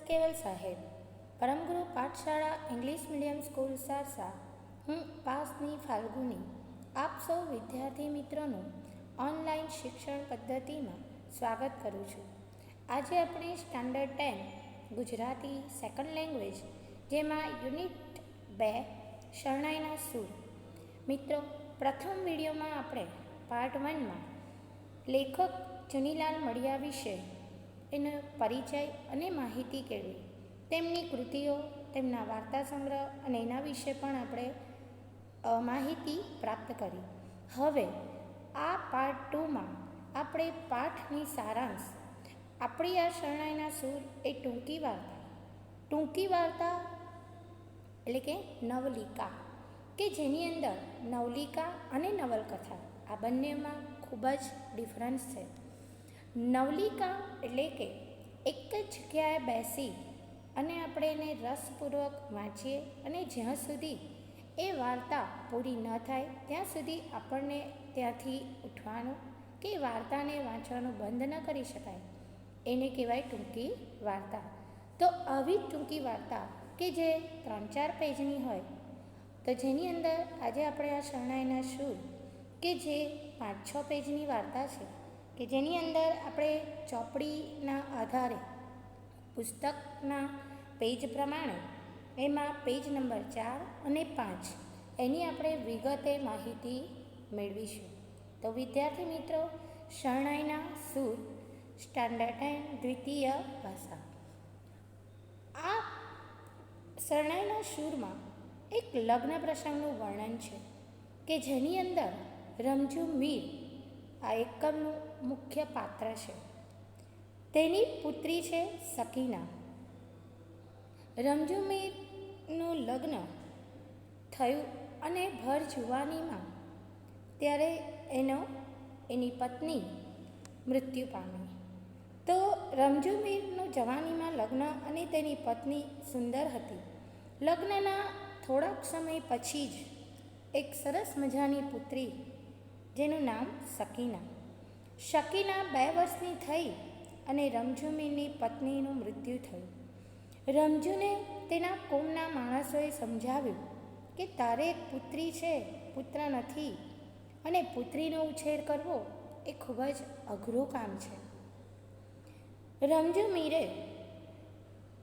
કેવલ સાહેબ, પરમગુરુ પાઠશાળા English medium school Sarsa. હું પાસની ફાલ્ગુની આપ સૌ વિદ્યાર્થી મિત્રોનું ઓનલાઈન શિક્ષણ પદ્ધતિમાં સ્વાગત કરું છું. આજે આપણે સ્ટાન્ડર્ડ 10 ગુજરાતી સેકન્ડ લેંગ્વેજ, જેમાં યુનિટ 2 શરણાઈના સૂર. મિત્રો, પ્રથમ વિડીયોમાં આપણે પાર્ટ 1માં લેખક ચુનીલાલ મડિયા વિશે એનો પરિચય અને માહિતી કેળવી, તેમની કૃતિઓ, તેમના વાર્તા સંગ્રહ અને એના વિશે પણ આપણે માહિતી પ્રાપ્ત કરી. હવે આ પાર્ટ 2માં આપણે પાઠની સારાંશ, આપણી આ શરણાઈના સૂર એ ટૂંકી વાર્તા એટલે કે નવલિકા, કે જેની અંદર નવલિકા અને નવલકથા આ બંનેમાં ખૂબ જ ડિફરન્સ છે. નવલિકા એટલે કે એક જ જગ્યાએ બેસી અને આપણે એને રસપૂર્વક વાંચીએ અને જ્યાં સુધી એ વાર્તા પૂરી ન થાય ત્યાં સુધી આપણને ત્યાંથી ઉઠવાનું કે વાર્તાને વાંચવાનું બંધ ન કરી શકાય, એને કહેવાય ટૂંકી વાર્તા. તો આવી ટૂંકી વાર્તા કે જે 3-4 પેજની હોય, તો જેની અંદર આજે આપણે આ શરણાઈના સૂર કે જે 5-6 પેજની વાર્તા છે, કે જેની અંદર આપણે ચોપડીના આધારે પુસ્તકના પેજ પ્રમાણે એમાં પેજ નંબર 4 અને 5 એની આપણે વિગતે માહિતી મેળવીશું. તો વિદ્યાર્થી મિત્રો, શરણાઈના સૂર સ્ટાન્ડર્ડ 10 દ્વિતીય ભાષા. આ શરણાઈના સૂરમાં એક લગ્ન પ્રસંગનું વર્ણન છે કે જેની અંદર રમઝુ મીર આ એકમનું મુખ્ય પાત્ર છે. તેની પુત્રી છે સકીના. રમઝુ મીરનું લગ્ન થયું અને ભર જુવાનીમાં ત્યારે એની પત્ની મૃત્યુ પામી. તો રમઝુ મીરનું જવાનીમાં લગ્ન અને તેની પત્ની સુંદર હતી. લગ્નના થોડાક સમય પછી જ એક સરસ મજાની પુત્રી, જેનું નામ સકીના. સકીના 2 વર્ષની થઈ અને રમઝુ મીરની પત્નીનું મૃત્યુ થયું. રમઝુને તેના કોમના માણસોએ સમજાવ્યું કે તારે એક પુત્રી છે, પુત્ર નથી, અને પુત્રીનો ઉછેર કરવો એ ખૂબ જ અઘરું કામ છે. રમઝુ મીરે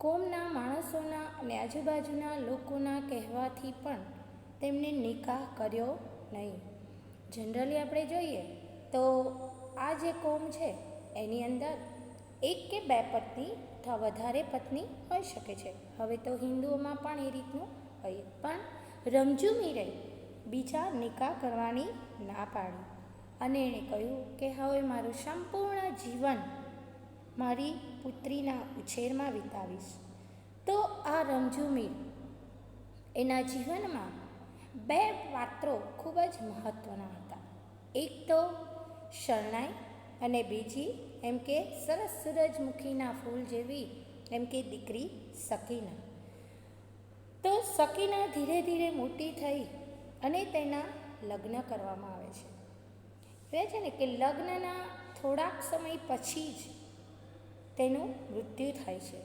કોમના માણસોના અને આજુબાજુના લોકોના કહેવાથી પણ તેમને નિકાહ કર્યો નહીં. જનરલી આપણે જોઈએ તો આ જે કોમ છે એની અંદર 1 કે 2 પત્ની અથવા વધારે પત્ની હોઈ શકે છે. હવે તો હિન્દુઓમાં પણ એ રીતનું હોય, પણ રમઝુ મીરે બીજા નિકાહ કરવાની ના પાડી અને એણે કહ્યું કે હવે મારું સંપૂર્ણ જીવન મારી પુત્રીના ઉછેરમાં વિતાવીશ. તો આ રમઝુ મીર એના જીવનમાં 2 પાત્રો ખૂબ જ મહત્ત્વના હતા. એક તો શરણાઈ અને બીજી એમ કે સરસ સૂરજમુખીના ફૂલ જેવી એમ કે દીકરી સકીના. તો સકીના ધીરે ધીરે મોટી થઈ અને તેના લગ્ન કરવામાં આવે છે. કહે છે ને કે લગ્નના થોડાક સમય પછી જ તેનું મૃત્યુ થાય છે.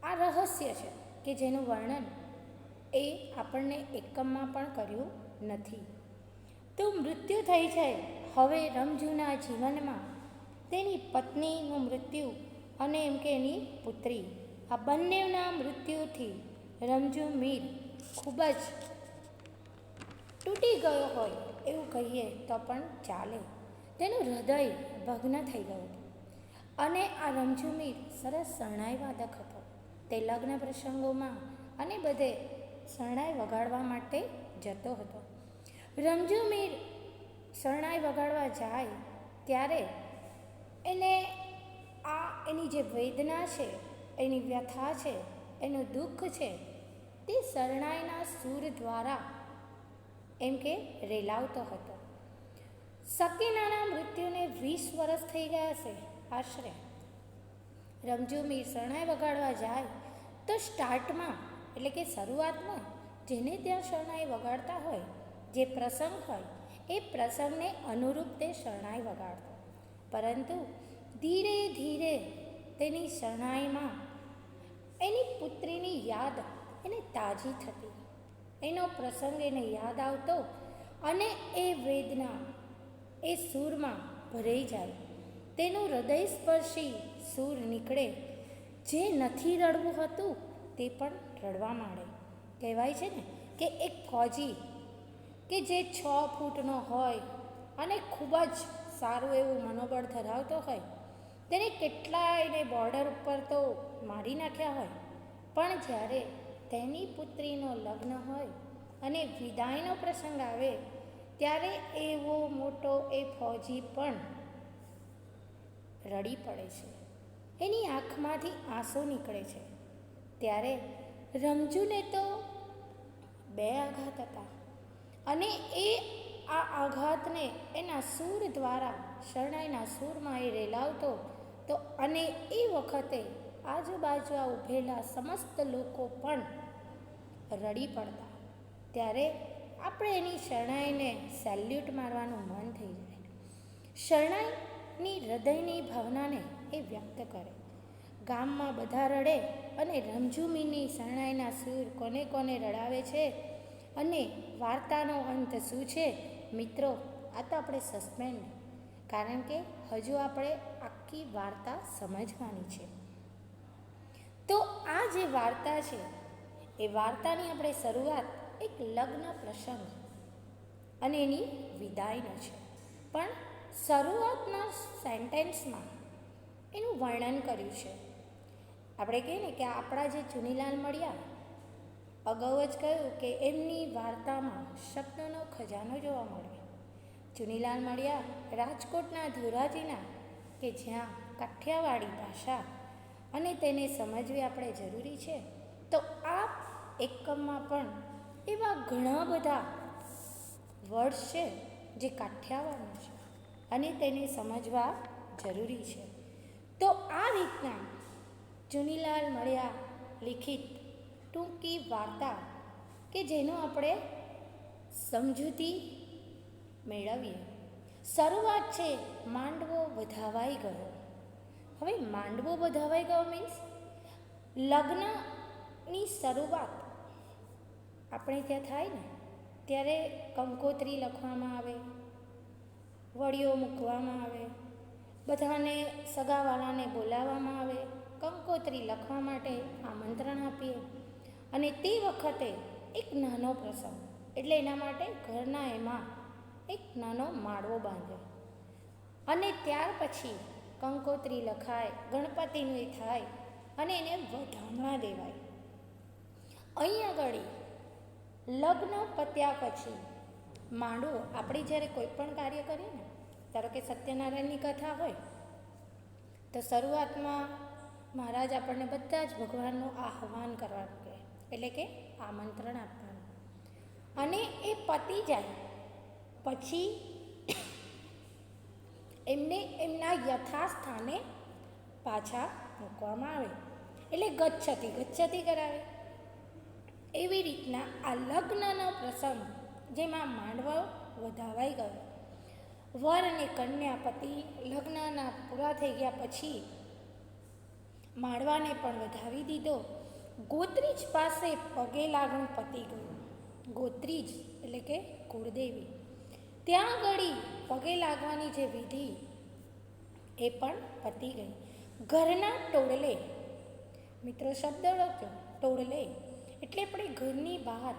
આ રહસ્ય છે કે જેનું વર્ણન એ આપણને એકમમાં પણ કર્યું નથી. તો મૃત્યુ થઈ જાય. હવે રમઝુના જીવનમાં તેની પત્નીનું મૃત્યુ અને એમ કે એની પુત્રી, આ બંનેના મૃત્યુથી રમઝુ મીર ખૂબ જ તૂટી ગયો હોય એવું કહીએ તો પણ ચાલે. તેનું હૃદય ભગ્ન થઈ ગયું હતું. અને આ રમઝુ મીર સરસ શરણાઈ વાદક હતો. તે લગ્ન પ્રસંગોમાં અને બધે શરણાઈ વગાડવા માટે જતો હતો. રમઝુ મીર શરણાઈ વગાડવા જાય ત્યારે એને એની જે વેદના છે, એની વ્યથા છે, એનું દુઃખ છે, તે શરણાઈના સૂર દ્વારા એમ કે રેલાવતો હતો. સકીનાના મૃત્યુને 20 વર્ષ થઈ ગયા છે આશરે. રમઝુ મીર શરણાઈ વગાડવા જાય તો સ્ટાર્ટમાં એટલે કે શરૂઆતમાં જેને ત્યાં શરણાઈ વગાડતા હોય, જે પ્રસંગ હોય, એ પ્રસંગને અનુરૂપ તે શરણાઈ વગાડતો. પરંતુ ધીરે ધીરે તેની શરણાઈમાં પુત્રીની યાદ એને તાજી થતી, એનો પ્રસંગ એને યાદ આવતો અને એ વેદના એ સૂરમાં ભરાઈ જાય, તેનું હૃદયસ્પર્શી સૂર નીકળે, જે નથી રડવું હતું તે પણ રડવા માંડે. કહેવાય છે ને કે એક ફૌજી કે જે 6 ફૂટનો હોય અને ખૂબ જ સારું એવું મનોબળ ધરાવતો હોય, તેને કેટલાયને બોર્ડર ઉપર તો મારી નાખ્યા હોય, પણ જ્યારે તેની પુત્રીનો લગ્ન હોય અને વિદાયનો પ્રસંગ આવે ત્યારે એવો મોટો એ ફૌજી પણ રડી પડે છે, એની આંખમાંથી આંસુ નીકળે છે. ત્યારે રમજુને તો 2 આઘાત હતા અને આ આઘાતને એના સૂર દ્વારા શરણાઈના સૂરમાં એ રેલાવતો તો, અને એ વખતે આજુબાજુ ઊભેલા સમસ્ત લોકો પણ રડી પડતા. ત્યારે આપણે એની શરણાઈને સેલ્યુટ મારવાનું મન થઈ જાય. શરણાઈની હૃદયની ભાવનાને એ વ્યક્ત કરે. ગામમાં બધા રડે અને રમઝુમીની શરણાઈના સૂર કોને કોને રડાવે છે અને વાર્તાનો અંત શું છે મિત્રો, આ તો આપણે સસ્પેન્ડ, કારણ કે હજુ આપણે આખી વાર્તા સમજવાની છે. તો આ જે વાર્તા છે એ વાર્તાની આપણે શરૂઆત એક લગ્ન પ્રસંગ અને એની વિદાયનો છે, પણ શરૂઆતના સેન્ટેન્સમાં એનું વર્ણન કર્યું છે. આપણે કહીએ ને કે આપણા જે ચુનીલાલ મળ્યા, અગાઉ જ કહ્યું કે એમની વાર્તામાં શબ્દોનો ખજાનો જોવા મળે. ચુનીલાલ મળ્યા રાજકોટના ધોરાજીના, કે જ્યાં કાઠિયાવાડી ભાષા અને તેને સમજવી આપણે જરૂરી છે. તો આ એકમમાં પણ એવા ઘણા બધા વર્ડ્સ છે જે કાઠિયાવાડના છે અને તેને સમજવા જરૂરી છે. તો આ રીતના ચુનીલાલ મળ્યા લિખિત ટૂંકી વાર્તા કે જેનો આપણે સમજૂતી મેળવીએ. શરૂઆત છે માંડવો વધાવાઈ ગયો. હવે માંડવો વધાવાઈ ગયો મીન્સ લગ્નની શરૂઆત આપણે ત્યાં થાય ને ત્યારે કંકોત્રી લખવામાં આવે, વડીઓ મૂકવામાં આવે, બધાને સગાવાલાને બોલાવવામાં આવે, કંકોત્રી લખવા માટે આમંત્રણ આપીએ અને તે વખતે એક નાનો પ્રસંગ, એટલે એના માટે ઘરના એમાં એક નાનો માળવો બાંધે અને ત્યાર પછી કંકોત્રી લખાય, ગણપતિનું એ થાય અને એને વધામણા દેવાય. અહીં આગળ લગ્ન પત્યા પછી માંડવો, આપણે જ્યારે કોઈ પણ કાર્ય કરીએ ને, ધારો કે સત્યનારાયણની કથા હોય તો શરૂઆતમાં મહારાજ આપણને બધા જ ભગવાનનું આહ્વાન કરવાનું કહે, એટલે કે આમંત્રણ આપવાનું, અને એ પતી જાય પછી એમને એમના યથાસ્થાને પાછા મૂકવામાં આવે, એટલે ગચ્છતિ કરાવે. એવી રીતના આ લગ્નનો પ્રસંગ જેમાં માંડવો વધાવાઈ ગયો, વર અને કન્યા પતિ લગ્નના પૂરા થઈ ગયા પછી માંડવાને પણ વધાવી દીધો. ગોત્રીજ પાસે પગે લાગણું પતી ગયું. ગોત્રીજ એટલે કે કુળદેવી, ત્યાં આગળ પગે લાગવાની જે વિધિ એ પણ પતી ગઈ. ઘરના ટોળલે, મિત્રો શબ્દ ઓળખજો, ટોળલે એટલે આપણે ઘરની બહાર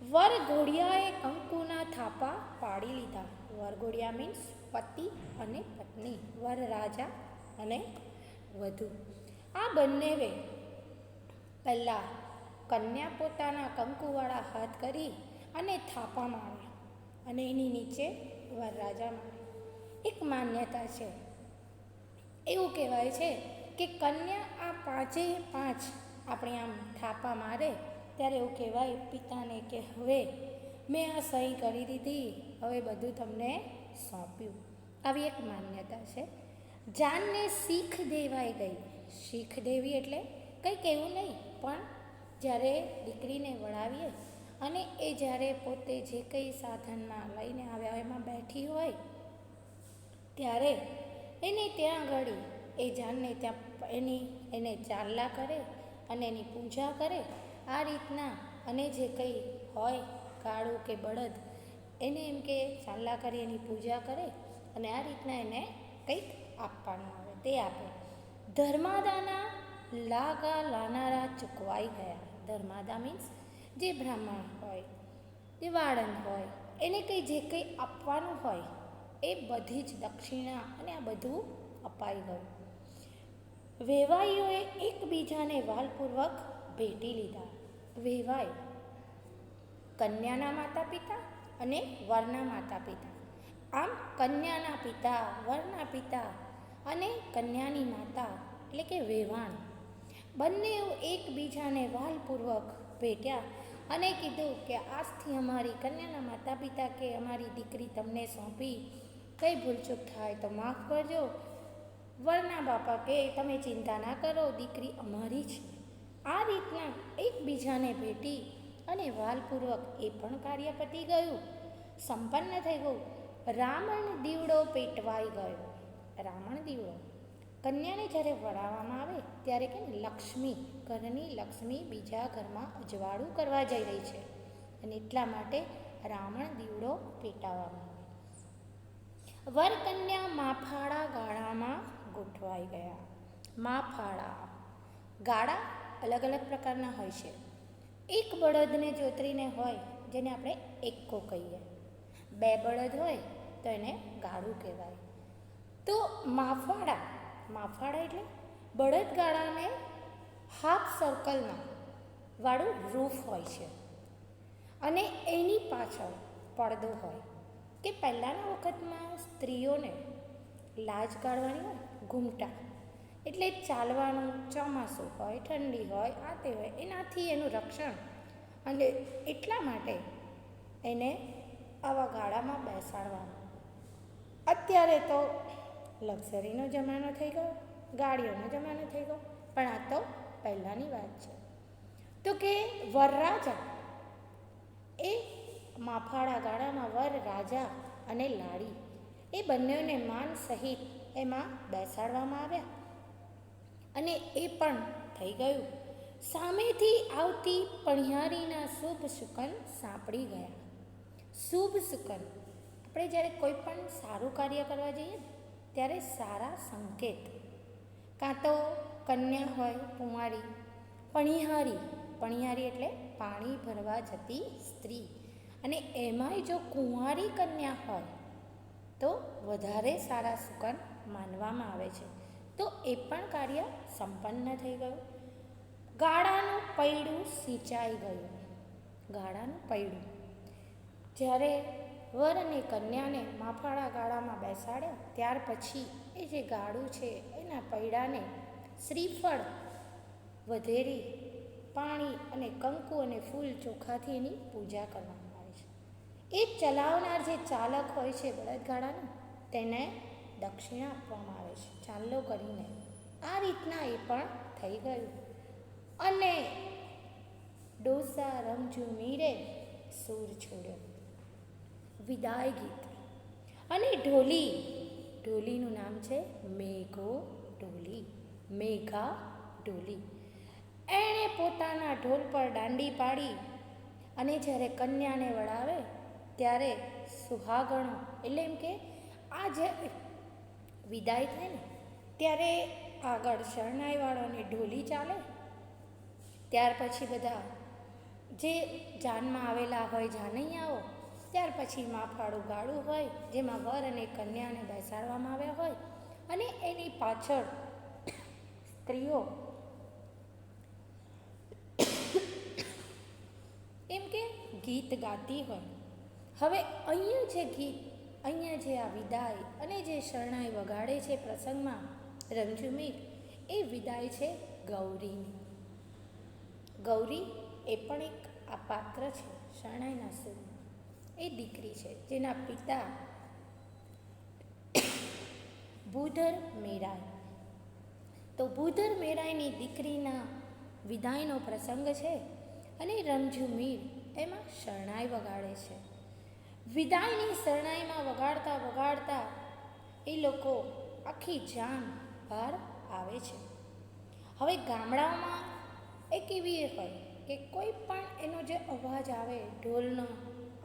વરઘોડિયાએ કંકુના થાપા પાડી લીધા. વરઘોડિયા મીન્સ પતિ અને પત્ની, વર રાજા અને વધુ. આ બંનેવે પહેલાં કન્યા પોતાના કંકુવાળા હાથ કરી અને થાપા મારે અને એની નીચે વરરાજા મારે. એક માન્યતા છે, એવું કહેવાય છે કે કન્યા આ 5 આપણે આમ થાપા મારે ત્યારે એવું કહેવાય પિતાને કે હવે મેં આ સહી કરી દીધી, હવે બધું તમને સોંપ્યું. આવી એક માન્યતા છે. જાનને શીખ દેવાઈ ગઈ. શીખ દેવી એટલે કંઈક એવું નહીં, પણ જ્યારે દીકરીને વળાવીએ અને એ જ્યારે પોતે જે કંઈ સાધનમાં લઈને આવ્યા એમાં બેઠી હોય ત્યારે એને ત્યાં આગળ એ જાનને ત્યાં એને ચાલલા કરે અને એની પૂજા કરે. આ રીતના અને જે કંઈ હોય ગાડું કે બળદ એને એમ કે ચાલલા કરી એની પૂજા કરે અને આ રીતના એને કંઈક આપવાનું આવે તે આપે. ધર્માદાના લાગા લાનારા ચૂકવાઈ ગયા. ધર્માદા મીન્સ જે બ્રાહ્મણ હોય, જે વાળંદ હોય, એને કંઈ જે કંઈ આપવાનું હોય એ બધી જ દક્ષિણા અને આ બધું અપાઈ ગયું. વેવાઈઓએ એકબીજાને વાલપૂર્વક ભેટી લીધા. વેવાઈ કન્યાના માતા પિતા અને વરના માતા પિતા. આમ કન્યાના પિતા, વરના પિતા અને કન્યાની માતા એટલે કે વેવાણ બંને એકબીજાને વાલપૂર્વક ભેટ્યા અને કીધું કે આજથી અમારી કન્યાના માતા પિતા કે અમારી દીકરી તમને સોંપી, કંઈ ભૂલચૂક થાય તો માફ કરજો. વરના બાપા કે તમે ચિંતા ના કરો, દીકરી અમારી છે. આ રીતના એકબીજાને ભેટી અને વાલપૂર્વક એ પણ કાર્ય પતી ગયું, સંપન્ન થઈ ગયું. રાવણ દીવડો પેટવાઈ ગયો. રાવણ દીવડો કન્યાને જ્યારે વળાવવામાં આવે ત્યારે કે લક્ષ્મી, ઘરની લક્ષ્મી બીજા ઘરમાં અજવાળું કરવા જઈ રહી છે અને એટલા માટે રાવણ દીવડો પેટાવવામાં આવે. વરકન્યા માફાળા ગાળામાં ગોઠવાઈ ગયા. માફાળા ગાળા અલગ અલગ પ્રકારના હોય છે. એક બળદને જોતરીને હોય જેને આપણે એક્કો કહીએ. બે બળદ હોય તો એને ગાળું કહેવાય. તો માફાળા એટલે બળદગાડાને હાફ સર્કલમાં વાળું રૂફ હોય છે અને એની પાછળ પડદો હોય કે પહેલાંના વખતમાં સ્ત્રીઓને લાજ કાઢવાની હોય, ઘૂમટા એટલે ચાલવાનું, ચોમાસું હોય, ઠંડી હોય, આ તે હોય, એનાથી એનું રક્ષણ અને એટલા માટે એને આવા ગાળામાં બેસાડવાનું. અત્યારે તો લક્ઝરીનો જમાનો થઈ ગયો, ગાડીઓનો જમાનો થઈ ગયો, પણ આ તો પહેલાંની વાત છે. તો કે વરરાજા એ માફાળા ગાળામાં વર રાજા અને લાડી એ બંનેને માન સહિત એમાં બેસાડવામાં આવ્યા અને એ પણ થઈ ગયું. સામેથી આવતી પણિયારીના શુભ સુકન સાંપડી ગયા. શુભ સુકન આપણે જ્યારે કોઈ પણ સારું કાર્ય કરવા જઈએ ને ત્યારે સારા સંકેત, કાં તો કન્યા હોય કુંવારી, પણિયારી એટલે પાણી ભરવા જતી સ્ત્રી, અને એમાંય જો કુંવારી કન્યા હોય તો વધારે સારા સુકન માનવામાં આવે છે. તો એ પણ કાર્ય સંપન્ન થઈ ગયું. ગાળાનું પૈડું સિંચાઈ ગયું. ગાળાનું પૈડું જ્યારે વર અને કન્યાને માફાળા ગાળામાં બેસાડ્યા ત્યાર પછી એ જે ગાળું છે એના પૈડાને શ્રીફળ વધેરી પાણી અને કંકુ અને ફૂલ ચોખાથી એની પૂજા કરવામાં આવે છે. એ ચલાવનાર જે ચાલક હોય છે બળદગાડાનો તેને દક્ષિણા આપવામાં આવે છે ચાલ્લો કરીને. આ રીતના એ પણ થઈ ગયું. અને ડોસા રમઝુ મીરે સૂર છોડ્યો. વિદાય ગીત. અને ઢોલીનું નામ છે મેઘા ઢોલી. એણે પોતાના ઢોલ પર દાંડી પાડી અને જ્યારે કન્યાને વળાવે ત્યારે સુહાગણો એટલે એમ કે આ જે વિદાય થાય ને ત્યારે આગળ શરણાઈવાળાને ઢોલી ચાલે, ત્યાર પછી બધા જે જાનમાં આવેલા હોય જાનૈયાઓ, ત્યાર પછી માફાળું ગાળું હોય જેમાં વર અને કન્યાને બેસાડવામાં આવ્યા હોય અને એની પાછળ સ્ત્રીઓ એમ કે ગીત ગાતી હોય. હવે અહીંયા જે આ વિદાય અને જે શરણાઈ વગાડે છે પ્રસંગમાં રમઝુમીર, એ વિદાય છે ગૌરીની. ગૌરી એ પણ એક આ પાત્ર છે શરણાઈના સુરમાં. એ દીકરી છે જેના પિતા ભૂધર મેરાય. તો ભૂધર મેરાયની દીકરીના વિદાયનો પ્રસંગ છે અને રમઝુમીર એમાં શરણાઈ વગાડે છે. વિદાયની શરણાઈમાં વગાડતા એ લોકો આખી જાન બહાર આવે છે. હવે ગામડાઓમાં એક એવી હોય કે કોઈ પણ એનો જે અવાજ આવે ઢોલનો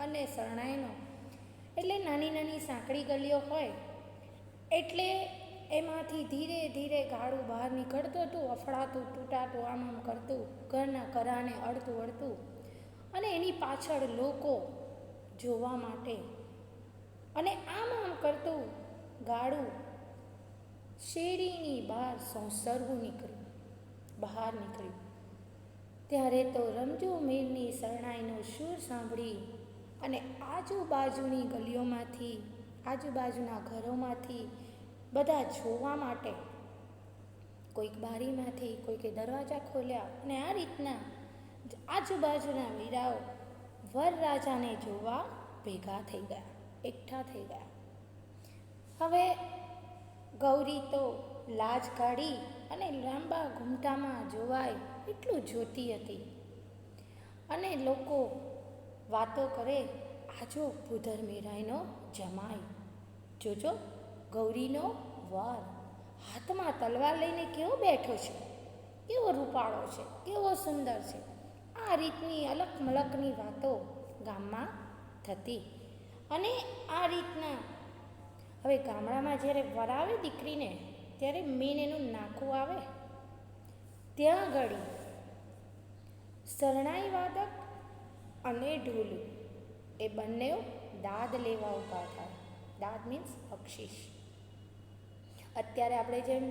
અને શરણાઈનો, એટલે નાની નાની સાંકડી ગલીઓ હોય એટલે એમાંથી ધીરે ધીરે ગાડું બહાર નીકળતું હતું, અફડાતું તૂટાતું આમ કરતું, ઘરના કરાને અડતું અડતું, અને એની પાછળ લોકો જોવા માટે, અને આમ કરતું ગાડું શેરીની બહાર સંસરવું નીકળ્યું, બહાર નીકળ્યું. ત્યારે તો રમજો મીરની શરણાઈનો સૂર સાંભળી અને આજુબાજુની ગલીઓમાંથી, આજુબાજુના ઘરોમાંથી બધા જોવા માટે કોઈક બારીમાંથી, કોઈકે દરવાજા ખોલ્યા અને આ રીતના આજુબાજુના વીરાઓ વરરાજાને જોવા ભેગા થઈ ગયા, એકઠા થઈ ગયા. હવે ગૌરી તો લાજ કાઢી અને લાંબા ઘૂમટામાં જોવાય એટલું જોતી હતી, અને લોકો વાતો કરે, આજો ભૂધર મેરાઈનો જમાઈ, જોજો ગૌરીનો વર હાથમાં તલવાર લઈને કેવો બેઠો છે, કેવો રૂપાળો છે, કેવો સુંદર છે. આ રીતની અલક મલકની વાતો ગામમાં થતી. અને આ રીતના હવે ગામડામાં જ્યારે વર આવે દીકરીને, ત્યારે મેન એનું નાખું આવે, ત્યાં ઘડી શરણાઈ વાદક અને ઢોલું એ બંને દાદ લેવા ઊભા થાય. દાદ મીન્સ બક્ષિસ. અત્યારે આપણે જેમ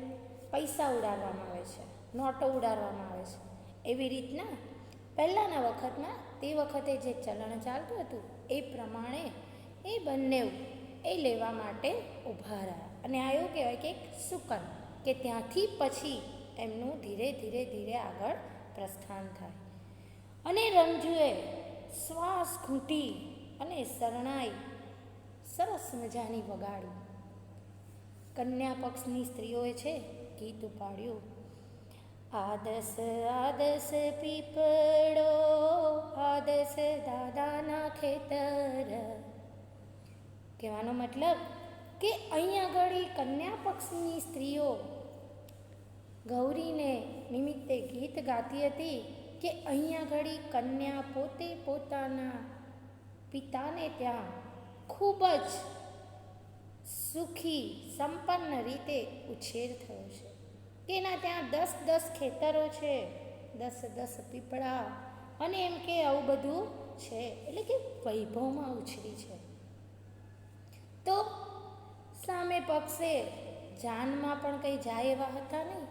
પૈસા ઉડાડવામાં આવે છે, નોટો ઉડાડવામાં આવે છે, એવી રીતના પહેલાંના વખતમાં તે વખતે જે ચલણ ચાલતું હતું એ પ્રમાણે એ બંને એ લેવા માટે ઊભા રહ્યા. અને આ એવું કહેવાય કે એક સુકન, કે ત્યાંથી પછી એમનું ધીરે ધીરે ધીરે આગળ પ્રસ્થાન થાય. અને રમજુએ શ્વાસ ઘૂંટી અને શરણાઈ સરસ મજાની વગાડી. કન્યા પક્ષની સ્ત્રીઓએ છે ગીત ઉપાડ્યું. આદસ આદસ પીપળો, આદસ દાદાના ખેતર. કહેવાનો મતલબ કે અહીંયા આગળ કન્યા પક્ષની સ્ત્રીઓ ગૌરીને નિમિત્તે ગીત ગાતી હતી કે અહીંયા આગળ કન્યા પોતે પોતાના પિતાને ત્યાં ખૂબ જ સુખી સંપન્ન રીતે ઉછેર થયો છે, કે એના ત્યાં 10 ખેતરો છે, 10 પીપળા, અને એમ કે આવું બધું છે, એટલે કે વૈભવમાં ઉછરી છે. તો સામે પક્ષે જાનમાં પણ કંઈ જાય એવા હતા નહીં,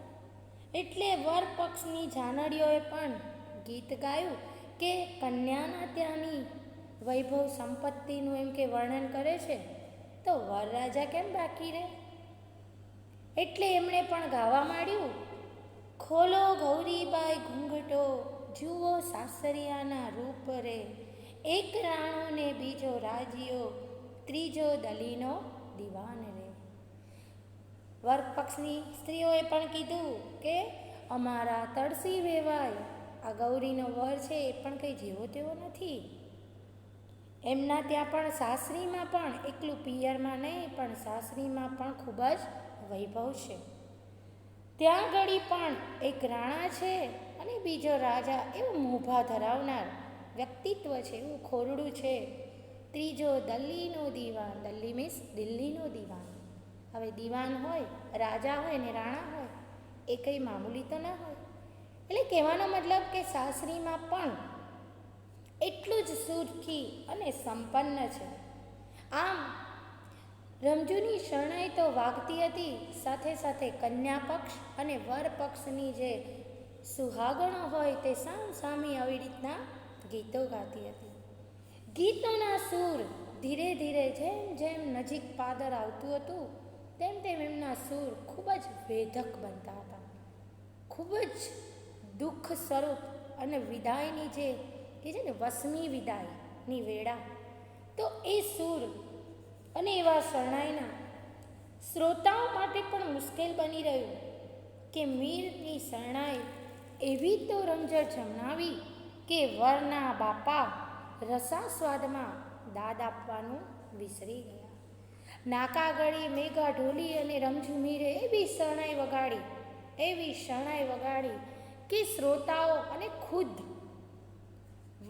એટલે વર પક્ષની જાનડીઓએ પણ ગીત ગાયું કે કન્યાના ત્યાંની વૈભવ સંપત્તિનું એમ કે વર્ણન કરે છે, તો વરરાજા કેમ બાકી રહે? એટલે એમણે પણ ગાવા માંડ્યું. ખોલો ગૌરીબાઈ ઘૂંઘટો, જુઓ સાસરિયાના રૂપ રે, એક રાણો ને બીજો રાજીયો, ત્રીજો દલીનો દીવાન રે. વર પક્ષની સ્ત્રીઓએ પણ કીધું કે અમારા તળસી વેવાય, આ ગૌરીનો વર છે એ પણ કંઈ જેવો તેવો નથી. એમના ત્યાં પણ સાસરીમાં પણ, એકલું પિયરમાં નહીં પણ સાસરીમાં પણ ખૂબ જ વૈભવ છે. ત્યાં ઘડી પણ એક રાણા છે અને બીજો રાજા, એવું મોભા ધરાવનાર વ્યક્તિત્વ છે, એવું ખોરડું છે. ત્રીજો દલ્લીનો દીવાન, દલ્લી મીન્સ દિલ્હીનો દીવાન. હવે દીવાન હોય, રાજા હોય ને રાણા હોય, એ કંઈ મામૂલી તો ના હોય. એટલે કહેવાનો મતલબ કે સાસરીમાં પણ એટલું જ સુખી અને સંપન્ન છે. આમ રમજુની શરણાઈ તો વાગતી હતી, સાથે સાથે કન્યા પક્ષ અને વર પક્ષની જે સુહાગણો હોય તે સામ સામી આવી રીતના ગીતો ગાતી હતી. ગીતોના સૂર ધીરે ધીરે જેમ જેમ નજીક પાદર આવતું હતું તેમ તેમ એમના સૂર ખૂબ જ વેધક બનતા હતા, ખૂબ જ દુઃખ સ્વરૂપ. અને વિદાયની જે કે છે ને વસમી વિદાયની વેળા, તો એ સૂર અને એવા શરણાઈના શ્રોતાઓ માટે પણ મુશ્કેલ બની રહ્યું કે મીરની શરણાઈ એવી તો રમઝટ જમાવી કે વરના બાપા રસાસ્વાદમાં દાદ આપવાનું વિસરી ગયા. નાકાગળી મેઘા ઢોલી અને રમઝુ મીરે એવી શરણાઈ વગાડી કે શ્રોતાઓ અને ખુદ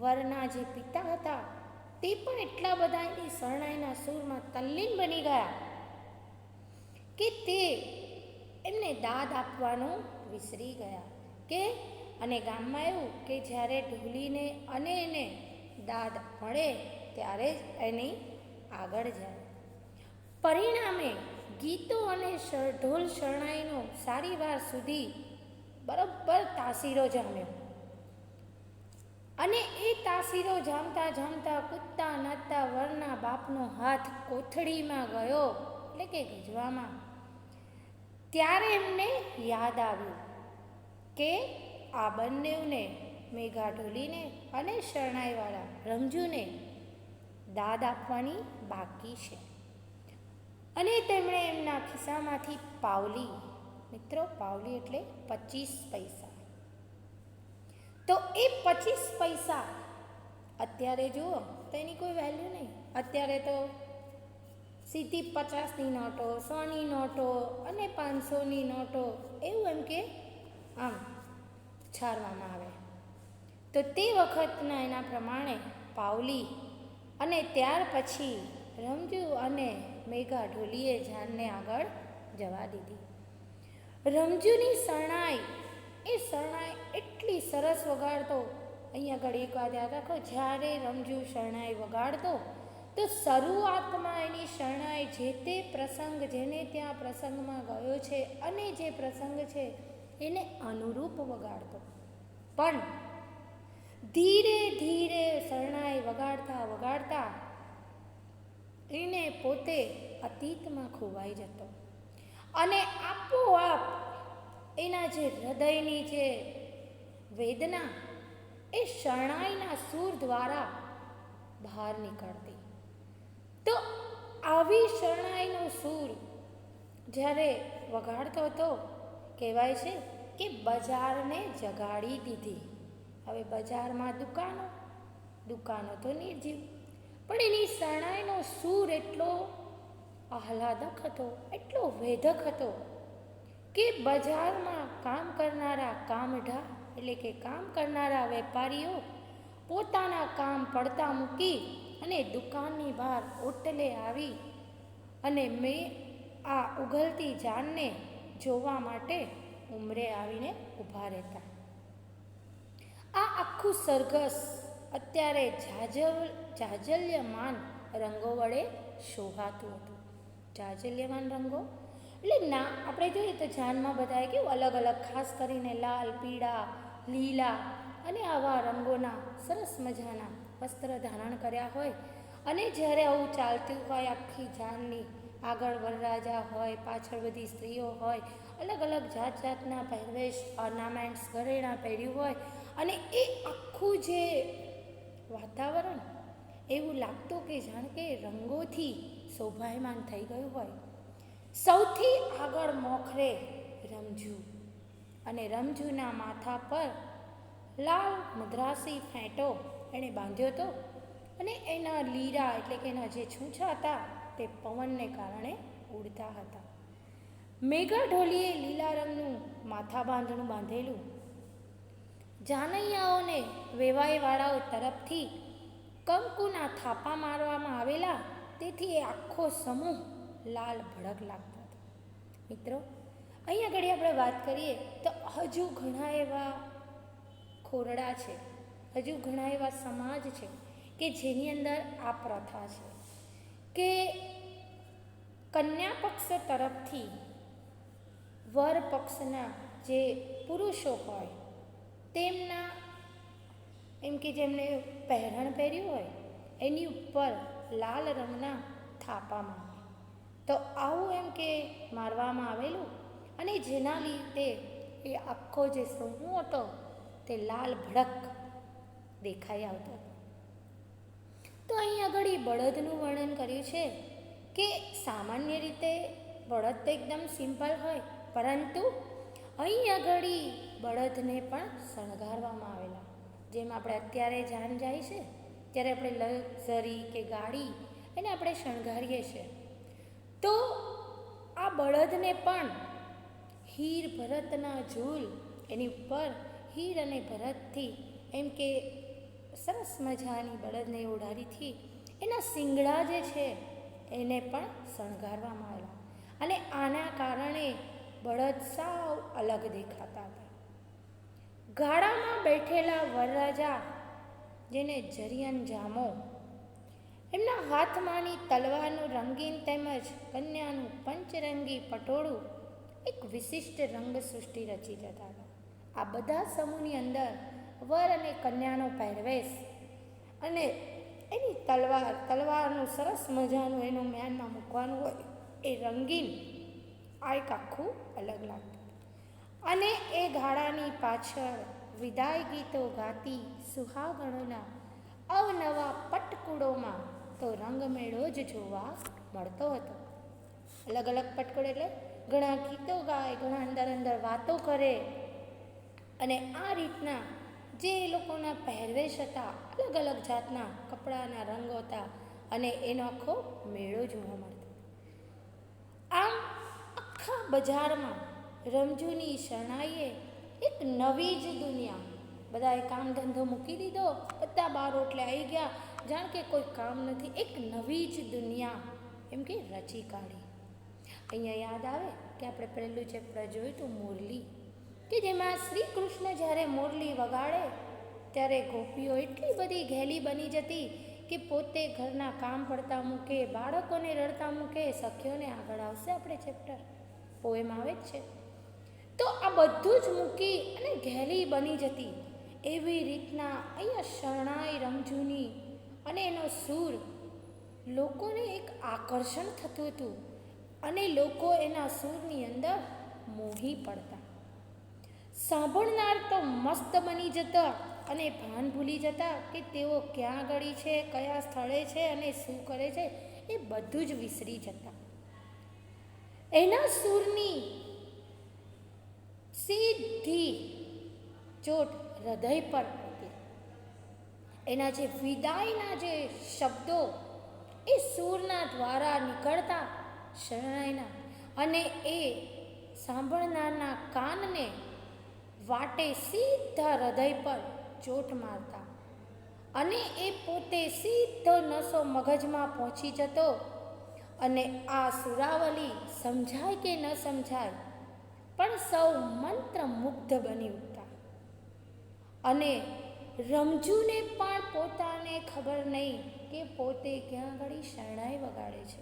વરના જે પિતા હતા તે પણ એટલા બધા એની શરણાઈના સૂરમાં તલ્લીન બની ગયા કે તે એમને દાદ આપવાનું વિસરી ગયા. કે અને ગામમાં એવું કે જ્યારે ઢોલીને અને એને દાદ મળે ત્યારે જ એની આગળ જાય. પરિણામે ગીતો અને ઢોલ શરણાઈનો સારી વાર સુધી બરાબર તાસીરો જામ્યો. અને એ તાસીરો જામતા જામતા કૂદતા નાચતા વરના બાપનો હાથ કોથળીમાં ગયો, એટલે કે ગજવામાં. ત્યારે એમને યાદ આવ્યું કે આ બંનેને મેઘા ઢોલીને અને શરણાઈવાળા રમઝુને દાદ આપવાની બાકી છે. અને તેમણે એમના ખિસ્સામાંથી પાવલી, મિત્રો પાવલી એટલે 25 પૈસા, તો એ 25 પૈસા અત્યારે જુઓ તો એની કોઈ વેલ્યુ નહીં. અત્યારે તો સીધી 50ની નોટો, 100ની નોટો અને 500ની નોટો એવું એમ કે આમ છારવામાં આવે. તો તે વખતના એના પ્રમાણે પાવલી અને ત્યાર પછી રમઝુ અને મેઘા ઢોલીએ જાનને આગળ જવા દીધી. રમઝુની શરણાઈ એટલી સરસ વગાડતો. અહીંયા આગળ એક વાત યાદ રાખો, જ્યારે રમઝુ શરણાઈ વગાડતો તો શરૂઆતમાં એની શરણાઈ જે તે પ્રસંગ, જેને ત્યાં પ્રસંગમાં ગયો છે અને જે પ્રસંગ છે એને અનુરૂપ વગાડતો. પણ ધીરે ધીરે શરણાઈ વગાડતા વગાડતા એને પોતે અતીતમાં ખોવાઈ જતો અને આપોઆપ એના જે હૃદયની જે વેદના એ શરણાઈના સૂર દ્વારા બહાર નીકળતી. તો આવી શરણાઈનો સૂર જ્યારે વગાડતો હતો, કહેવાય છે કે બજારને જગાડી દીધી. હવે બજારમાં દુકાનો તો નિર્જીવ, પણ એની શરણાઈનો સૂર એટલો આહલાદક હતો, એટલો વેધક હતો કે બજારમાં કામ કરનારા કામઢા, એટલે કે કામ કરનારા વેપારીઓ પોતાના કામ પડતા મૂકી અને દુકાનની બહાર ઓટલે આવી અને મેં આ ઉઘલતી જાનને જોવા માટે ઉંમરે આવીને ઊભા રહેતા. આ આખું સરઘસ અત્યારે જાજલ્યમાન રંગો વડે શોભાતું હતું. જાજલ્યમાન રંગો એટલે ના, આપણે જોઈએ તો જાનમાં બધાએ કેવું અલગ અલગ, ખાસ કરીને લાલ, પીળા, લીલા અને આવા રંગોના સરસ મજાના વસ્ત્ર ધારણ કર્યા હોય. અને જ્યારે આવું ચાલતું હોય આખી જાનની આગળ વરરાજા હોય, પાછળ બધી સ્ત્રીઓ હોય, અલગ અલગ જાત જાતના પહેરવેશ, ઓર્નામેન્ટ્સ, ઘરેણાં પહેર્યું હોય અને એ આખું જે વાતાવરણ એવું લાગતું કે જાણે કે રંગોથી શોભાયમાન થઈ ગયું હોય. સૌથી આગળ મોખરે રમઝુ, અને રમઝુના માથા પર લાલ મદ્રાસી ફેંટો એણે બાંધ્યો હતો અને એના લીરા એટલે કે એના જે છૂંછા હતા તે પવનને કારણે ઉડતા હતા. મેઘા ઢોલીએ લીલા રંગનું માથા બાંધણું બાંધેલું. જાનૈયાઓને વેવાઈવાળાઓ તરફથી કંકુના થાપા મારવામાં આવેલા, તેથી એ આખો સમૂહ લાલ ભડક લાગતો હતો. મિત્રો, અહીં આગળ આપણે વાત કરીએ તો હજુ ઘણા એવા ખોરડા છે, હજુ ઘણા એવા સમાજ છે કે જેની અંદર આ પ્રથા છે કે કન્યા પક્ષ તરફથી વર પક્ષના જે પુરુષો હોય તેમના એમ કે જેમને પહેરણ પહેર્યું હોય એની ઉપર લાલ રંગના થાપા મારે. તો આવું એમ કે મારવામાં આવેલું અને જેના લીધે એ આખો જે સમૂહ હતો તે લાલ ભડક દેખાઈ આવતો હતો. તો અહીં આગળ એ બળદનું વર્ણન કર્યું છે કે સામાન્ય રીતે બળદ તો એકદમ સિમ્પલ હોય, પરંતુ અહીં આગળ બળદને પણ શણગારવામાં આવેલા. જેમ આપણે અત્યારે જાન જાય છે ત્યારે આપણે લક્ઝરી કે ગાડી એને આપણે શણગારીએ છીએ, તો આ બળદને પણ હીર ભરતના ઝૂલ, એની ઉપર હીર અને ભરતથી એમ કે સરસ મજાની બળદને ઓઢારીથી એના શિંગડા જે છે એને પણ શણગારવામાં આવેલા, અને આના કારણે બળદ સાવ અલગ દેખાતા હતા. ગાડામાં બેઠેલા વરરાજા, જેને જરિયન જામો, એમના હાથમાંની તલવારનું રંગીન તેમજ કન્યાનું પંચરંગી પટોળું એક વિશિષ્ટ રંગ સૃષ્ટિ રચી જતા હતા. આ બધા સમૂહની અંદર વર અને કન્યાનો પહેરવેશ અને એની તલવારનું સરસ મજાનું એનું મ્યાનમાં મૂકવાનું હોય એ રંગીન આ એક આખું અલગ લાગતું. અને એ ગાડાની પાછળ વિદાય ગીતો ગાતી સુહાગણોના અવનવા પટકુડોમાં તો રંગમેળો જ જોવા મળતો હતો. અલગ અલગ પટકુડ એટલે ઘણા ગીતો ગાય, ઘણા અંદર વાતો કરે, અને આ રીતના જે એ લોકોના પહેરવેશ હતા, અલગ અલગ જાતના કપડાના રંગો હતા, અને એનો આખો મેળો જોવા મળતો. આમ આખા બજારમાં રમઝૂની શરણાઈએ એક નવી જ દુનિયા, બધાએ કામ ધંધો મૂકી દીધો, બધા બાર ઓટલે આવી ગયા, જાણ કે કોઈ કામ નથી, એક નવી જ દુનિયા એમ કે રચી કાઢી. અહીંયા યાદ આવે કે આપણે પહેલું ચેપ્ટર જોયું હતું મુરલી, કે જેમાં શ્રી કૃષ્ણ જ્યારે મુરલી વગાડે ત્યારે ગોપીઓ એટલી બધી ઘેલી બની જતી કે પોતે ઘરના કામ પડતા મૂકે, બાળકોને રડતા મૂકે. સખીઓને આગળ આવશે આપણે ચેપ્ટર, પોએમ આવે જ છે. તો આ બધું જ મૂકી અને ઘેલી બની જતી. એવી રીતના અહીંયા શરણાઈ રમઝૂની અને એનો સૂર લોકોને એક આકર્ષણ થતું હતું, અને લોકો એના સૂરની અંદર મોહી પડતા. સાંભળનાર તો મસ્ત બની જતા અને ભાન ભૂલી જતા કે તેઓ ક્યાં આગળ છે, કયા સ્થળે છે અને શું કરે છે, એ બધું જ વિસરી જતા. એના સૂરની સીધી ચોટ હૃદય પર પડતી. એના જે વિદાયના જે શબ્દો એ સૂરના દ્વારા નીકળતા શરણાઈના, અને એ સાંભળનારના કાનને વાટે સીધા હૃદય પર ચોટ મારતા, અને એ પોતે સીધો નસો મગજમાં પહોંચી જતો, અને આ સુરાવલી સમજાય કે ન સમજાય પણ સૌ મંત્રમુગ્ધ બની ઉઠતા. અને રમઝૂને પણ પોતાને ખબર નહીં કે પોતે ક્યાં આગળ શરણાઈ વગાડે છે.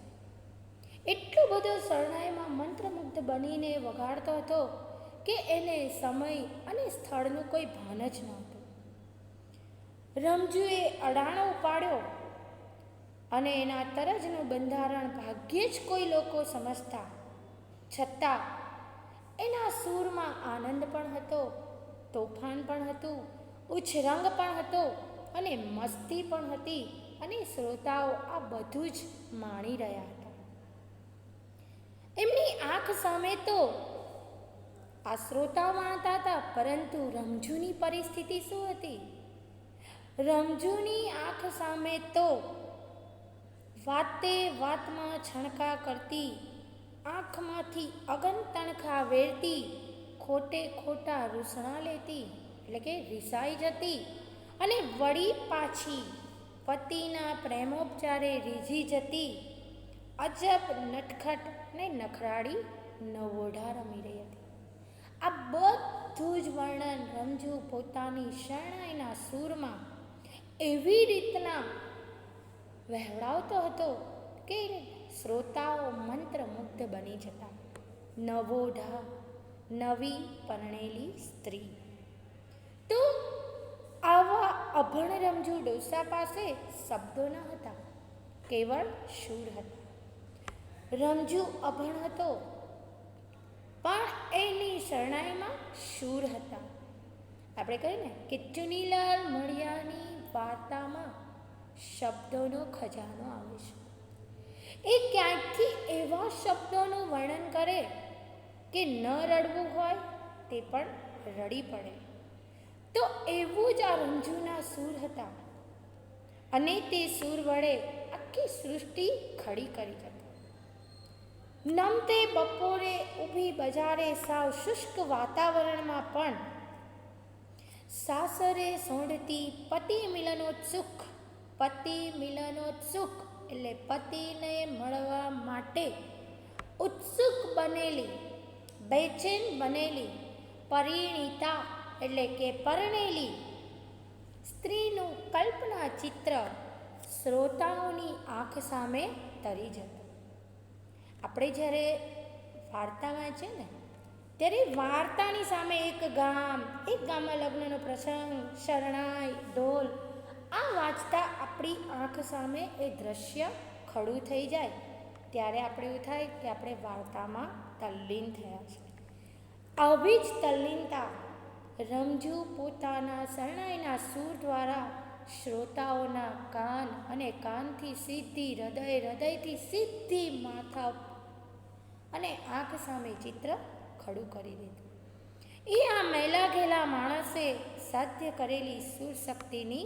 એટલો બધો શરણાઈમાં મંત્રમુગ્ધ બનીને વગાડતો હતો કે એને સમય અને સ્થળનું કોઈ ભાન જ નહોતું. રમઝૂએ અડાણો ઉપાડ્યો, અને એના તરજનું બંધારણ ભાગ્યે જ કોઈ લોકો સમજતા, છતાં એના સૂરમાં આનંદ પણ હતો, તોફાન પણ હતું, ઉચ્છરંગ પણ હતો, અને મસ્તી પણ હતી, અને શ્રોતાઓ આ બધું જ માણી રહ્યા હતા. એમની આંખ સામે તો આ શ્રોતાઓ માણતા હતા, પરંતુ રમઝૂની પરિસ્થિતિ શું હતી? રમઝૂની આંખ સામે તો વાતે વાતમાં છણકા કરતી, આંખમાંથી અગન તણખા વેરતી, ખોટે ખોટા રૂસણા લેતી, એટલે કે રિસાઈ જતી, અને વળી પાછી પતિના પ્રેમોપચારે રીઝી જતી અજબ નટખટ ને નખરાળી નવોઢા રમી રહી હતી. આ બધું જ વર્ણન રમઝૂ પોતાની શરણાઈના સૂરમાં એવી રીતના વહેવડાવતો હતો કે શ્રોતાઓ મંત્રમુગ્ધ બની જતા. નવોઢા, નવી પરણેલી સ્ત્રી. તો આવા અભણ રમઝૂ ડોસા પાસે શબ્દો ન હતા, કેવળ શૂર હતા. રમઝૂ અભણ હતો, પણ એની શરણાઈમાં શૂર હતા. આપણે કહીએ ને કે ચુનીલાલ મળિયાની વાર્તામાં શબ્દોનો ખજાનો આવે છે. એ ક્યાંકથી એવા શબ્દોનું વર્ણન કરે કે ન રડવું હોય તે પણ રડી પડે. તો એવું જ આ રમઝૂના સૂર હતા, અને તે સૂર વડે આખી સૃષ્ટિ ખડી કરી હતી. નમતે બપોરે ઊભી બજારે સાવ શુષ્ક વાતાવરણમાં પણ સાસરે સોંઢતી પતિ મિલનોત્સુક એટલે પતિને મળવા માટે ઉત્સુક બનેલી, બેચેન બનેલી પરિણીતા એટલે કે પરણેલી સ્ત્રીનું કલ્પના ચિત્ર શ્રોતાઓની આંખ સામે તરી જતું. આપણે જ્યારે વાર્તા વાંચીએ ને ત્યારે વાર્તાની સામે એક ગામમાં લગ્નનો પ્રસંગ, શરણાઈ, ઢોલ આ વાંચતા આપણી આંખ સામે એ દ્રશ્ય ખડું થઈ જાય ત્યારે આપણે એવું થાય કે આપણે વાર્તામાં તલ્લીન થયા છે. આવી જ તલ્લીનતા રમઝુ પોતાના શરણાઈના સૂર દ્વારા શ્રોતાઓના કાન અને કાનથી સીધી હૃદયથી સીધી માથા અને આંખ સામે ચિત્ર ખડું કરી દીધું. એ આ મેલા ઘેલા માણસે સાધ્ય કરેલી સુર શક્તિની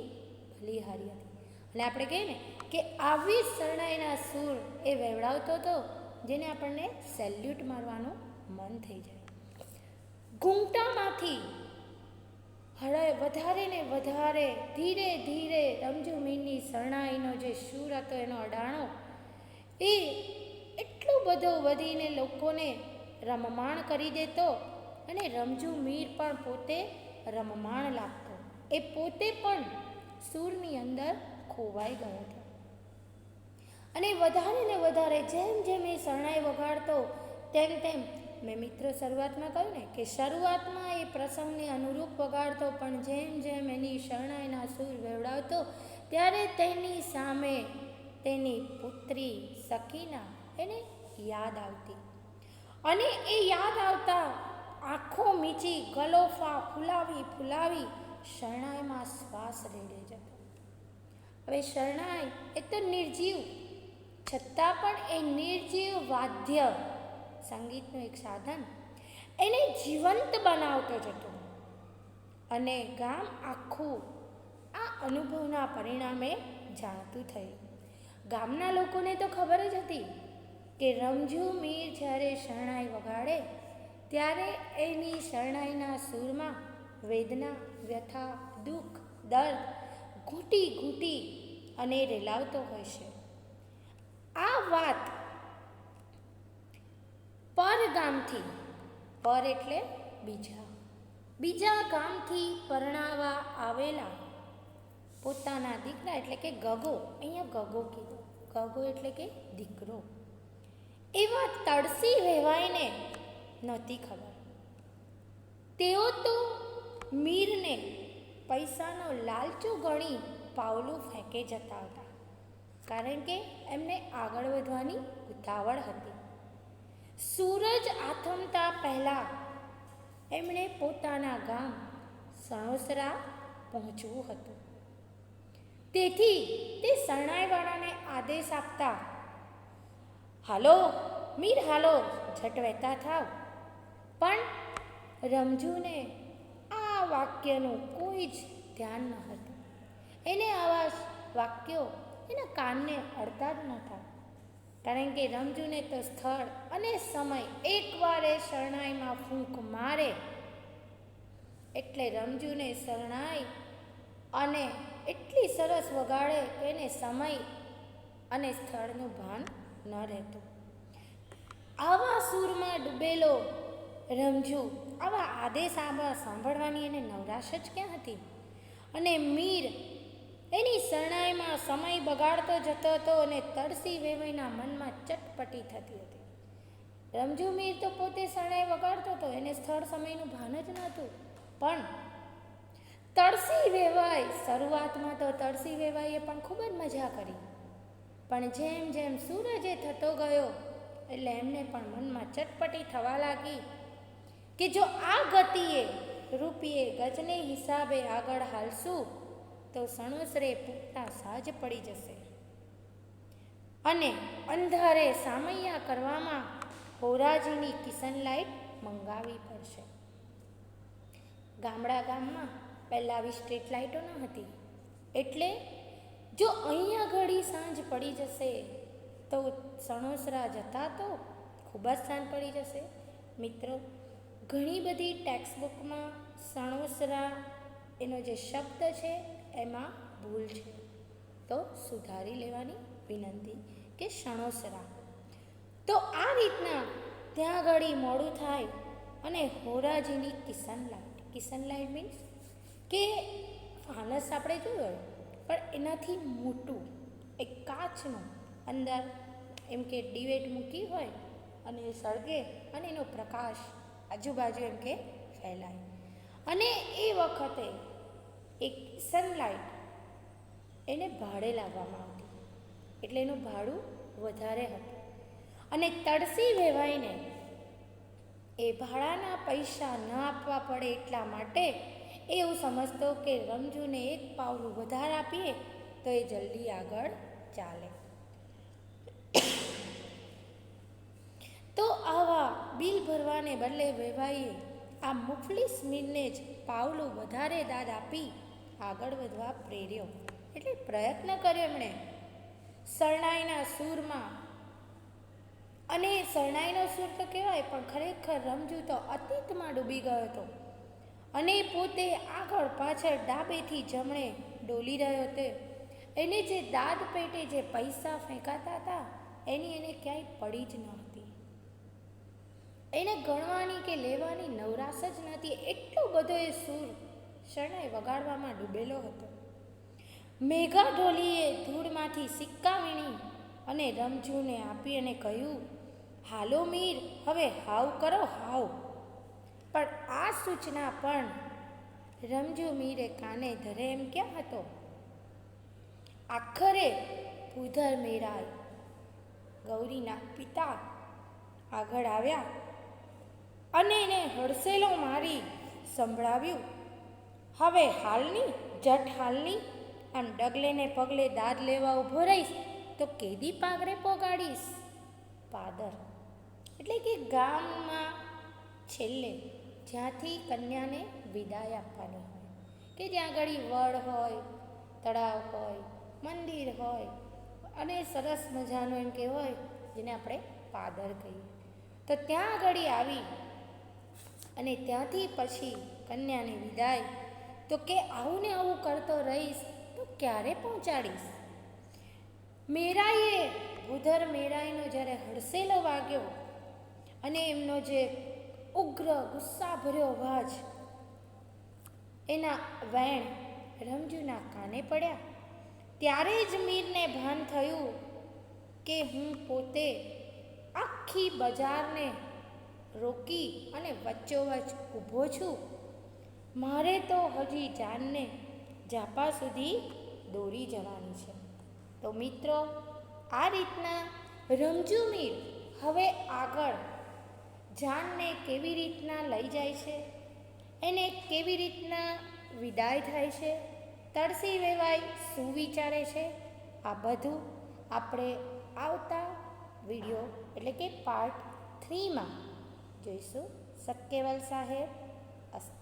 બલિહારી હતી. અને આપણે કહીએ ને કે આવી શરણાઈના સૂર એ વેવડાવતો હતો જેને આપણને સેલ્યુટ મારવાનું મન થઈ જાય. ઘૂંઘટામાંથી વધારે ને વધારે ધીરે ધીરે રમઝુ મીરની શરણાઈનો જે સૂર હતો એનો અડાણો એ એટલો બધો વધીને લોકોને રમમાણ કરી દેતો અને રમઝુ મીર પણ પોતે રમમાણ લાગતો. એ પોતે પણ સૂરની અંદર ખોવાઈ ગયો હતો. અને વધારે ને વધારે જેમ જેમ એ શરણાઈ વગાડતો તેમ તેમ મેં મિત્રો શરૂઆતમાં કહ્યું ને કે શરૂઆતમાં એ પ્રસંગને અનુરૂપ વગાડતો પણ જેમ જેમ એની શરણાઈના સૂર વેવડાવતો ત્યારે તેની સામે તેની પુત્રી સકીના એને યાદ આવતી અને એ યાદ આવતા આંખો મીચી ગલોફા ફૂલાવી શરણાઈમાં શ્વાસ રેડે જતો. હવે શરણાઈ એ તો નિર્જીવ છતાં પણ એ નિર્જીવ વાદ્ય સંગીતનું એક સાધન એને જીવંત બનાવતો જતો અને ગામ આખું આ અનુભવના પરિણામે જાણતું થયું. ગામના લોકોને તો ખબર જ હતી કે રમઝુ મીર જ્યારે શરણાઈ વગાડે ત્યારે એની શરણાઈના સૂરમાં વેદના, વ્યથા, દુઃખ, દર્દ ઘૂંટી અને રેલાવતો હોય છે. આ વાત પરગામથી, પર એટલે બીજા ગામથી પરણાવા આવેલા પોતાના દીકરા એટલે કે ગગો, અહીંયા ગગો કીધો, ગગો એટલે કે દીકરો, એવા તળસી વેવાઈને નહોતી ખબર. તેઓ તો મીરને પૈસાનો લાલચો ગણી પાવલું ફેંકે જતા હતા કારણ કે એમને આગળ વધવાની ઉતાવળ હતી. સૂરજ આથમતા પહેલાં એમણે પોતાના ગામ સણોસરા પહોંચવું હતું. તેથી તે શરણાઈવાળાને આદેશ આપતા, હાલો મીર હાલો, ઝટ વહેતા થાવ. પણ રમઝુને આ વાક્યનું કોઈ જ ધ્યાન ન હતું. એને આવા વાક્યો એના કાનને અડતા જ નહોતા કારણ કે રમઝુને તો સ્થળ અને સમય એકવાર એ શરણાઈમાં ફૂંક મારે એટલે રમઝુને શરણાઈ અને એટલી સરસ વગાડે કે એને સમય અને સ્થળનું ભાન ન રહેતું. આવા સૂરમાં ડૂબેલો રમઝુ આવા આદેશ સાંભળવાની એને નવરાશ જ ક્યાં હતી. અને મીર એની શરણાઈમાં સમય બગાડતો જતો હતો અને તરસી વેવાઈના મનમાં ચટપટી થતી હતી. રમઝુ મીર તો પોતે શરણાઈ વગાડતો હતો, એને સ્થળ સમયનું ભાન જ નહોતું. પણ તરસી વેવાઈ, શરૂઆતમાં તો તરસી વેવાઈએ પણ ખૂબ જ મજા કરી, પણ જેમ જેમ સૂરજ થતો ગયો એટલે એમને પણ મનમાં ચટપટી થવા લાગી કે જો આ ગતિએ રૂપિયે ગજને હિસાબે આગળ હાલશું તો સણોસરે પૂગતા સાજ પડી જશે અને અંધારે સામૈયા કરવામાં હોરાજીની કિશન લાઇટ મંગાવવી પડશે. ગામમાં પહેલાં આવી સ્ટ્રીટ લાઇટો ન હતી એટલે જો અહીંયા ઘડી સાંજ પડી જશે તો સણોસરા જતા તો ખૂબ જ શાન પડી જશે. મિત્રો, ઘણી બધી ટેક્સ્ટબુકમાં સણોસરા એનો જે શબ્દ છે એમાં ભૂલ છે, તો સુધારી લેવાની વિનંતી કે સણોસરા. તો આ રીતના ત્યાં ઘડી મોડું થાય અને હોરાજીની કિશન લાઇટ મીન્સ કે ફાનસ આપણે જોયું હોય પણ એનાથી મોટું એક કાચનું અંદર એમ કે ડિવેટ મૂકી હોય અને એ સળગે અને એનો પ્રકાશ આજુબાજુ એમ કે ફેલાય. અને એ વખતે એક સનલાઇટ એને ભાડે લાવવામાં આવતી, એટલે એનું ભાડું વધારે હતું. અને તડસી વેવાઈને એ ભાડાના પૈસા ન આપવા પડે એટલા માટે એવું સમજતો કે રમજુને એક પાવલું વધારે આપીએ તો એ જલ્દી આગળ ચાલે. તો આવા બિલ ભરવાને બદલે વેવાઈએ આ મુફલીસ મીરને જ પાવલું વધારે દાદ આપી આગળ વધવા પ્રેર્યો, એટલે પ્રયત્ન કર્યો એમણે શરણાઈના સૂરમાં. અને શરણાઈનો સૂર તો કહેવાય, પણ ખરેખર રમજુ તો અતીતમાં ડૂબી ગયો હતો અને પોતે આગળ પાછળ ડાબેથી જમણે ડોલી રહ્યો હતો. એને જે દાદ પેટે જે પૈસા ફેંકાતા હતા એની એને ક્યાંય પડી જ ન હતી. એને ગણવાની કે લેવાની નવરાશ જ નથી, એટલો બધો એ સૂર શરણાઈ વગાડવામાં ડૂબેલો હતો. મેઘા ઢોલીએ ધૂળમાંથી સિક્કા વીણી અને રમજુને આપી અને કહ્યું, હાલો મીર, હવે હાવ કરો હાવ. પણ આ સૂચના પણ રમજુ મીરે કાને ધરે એમ ક્યાં હતો. આખરે ભૂધર મેરાય ગૌરીના પિતા આગળ આવ્યા અને એને હડસેલો મારી સંભળાવ્યું, હવે હાલની જટ હાલની, આમ ડગલે ને પગલે દાદ લેવા ઊભો રહીશ તો કેદી પાગરે પોગાડીશ. પાદર એટલે કે ગામમાં છેલ્લે જ્યાંથી કન્યાને વિદાય આપવાની હોય, કે જ્યાં આગળ વડ હોય, તળાવ હોય, મંદિર હોય અને સરસ મજાનું એમ કે હોય જેને આપણે પાદર કહીએ, તો ત્યાં આગળ આવી અને ત્યાંથી પછી કન્યાને વિદાય, તો કે આવું ને આવું કરતો રહીશ તો ક્યારે પહોંચાડીશ. મેરાઈએ ભૂધર મેરાઈનો જ્યારે હડસેલો વાગ્યો અને એમનો જે ઉગ્ર ગુસ્સાભર્યો અવાજ એના વેણ રમજુના કાને પડ્યા, ત્યારે જ મીરને ભાન થયું કે હું પોતે આખી બજારને રોકી અને વચ્ચોવચ્ચ ઊભો છું. મારે તો હજી જાનને ઝાપા સુધી દોરી જવાની છે. તો મિત્રો, આ રીતના રમજુ મીર હવે આગળ જાનને કેવી રીતના લઈ જાય છે, એને કેવી રીતના વિદાય થાય છે, તરસી વેવાય શું વિચારે છે, આ બધું આપણે આવતા વિડીયો એટલે કે પાર્ટ 3માં જોઈશું. સક્કેવલ સાહેબ અસ્તુ.